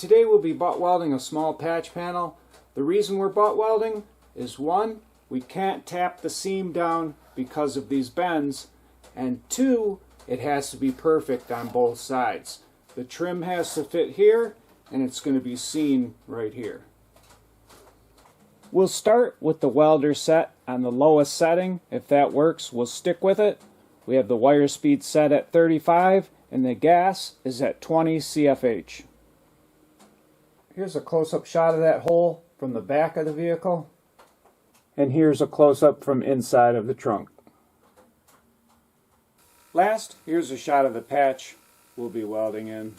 today we'll be butt welding a small patch panel. The reason we're butt welding is 1, we can't tap the seam down because of these bends, and 2, it has to be perfect on both sides. The trim has to fit here, and it's going to be seen right here. We'll start with the welder set on the lowest setting. If that works, we'll stick with it. We have the wire speed set at 35 and the gas is at 20 CFH. Here's a close-up shot of that hole from the back of the vehicle. And here's a close-up from inside of the trunk. Last, here's a shot of the patch we'll be welding in.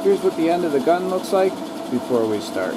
Here's what the end of the gun looks like before we start.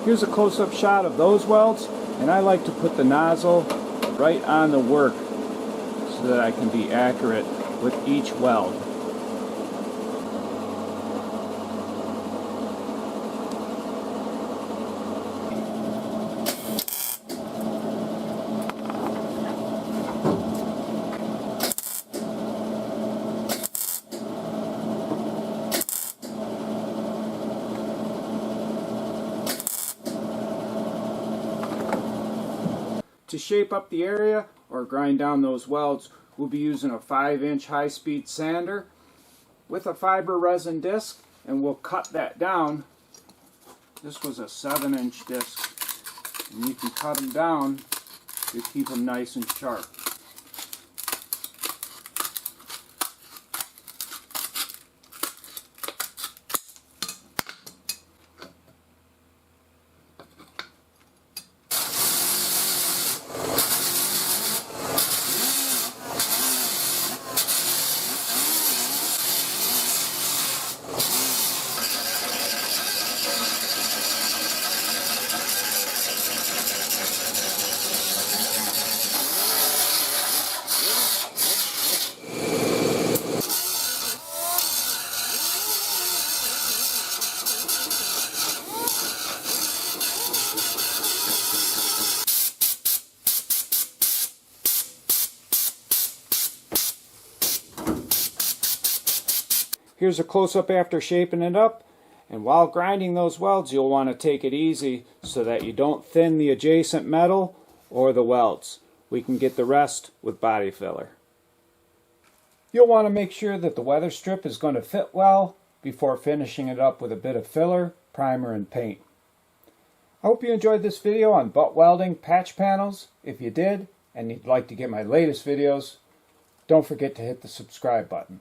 Here's a close-up shot of those welds, and I like to put the nozzle right on the work so that I can be accurate with each weld. To shape up the area or grind down those welds, we'll be using a 5-inch high-speed sander with a fiber resin disc, and we'll cut that down. This was a 7-inch disc, and you can cut them down to keep them nice and sharp. Here's a close-up after shaping it up, and while grinding those welds you'll want to take it easy so that you don't thin the adjacent metal or the welds. We can get the rest with body filler. You'll want to make sure that the weather strip is going to fit well before finishing it up with a bit of filler, primer, and paint. I hope you enjoyed this video on butt welding patch panels. If you did, and you'd like to get my latest videos, don't forget to hit the subscribe button.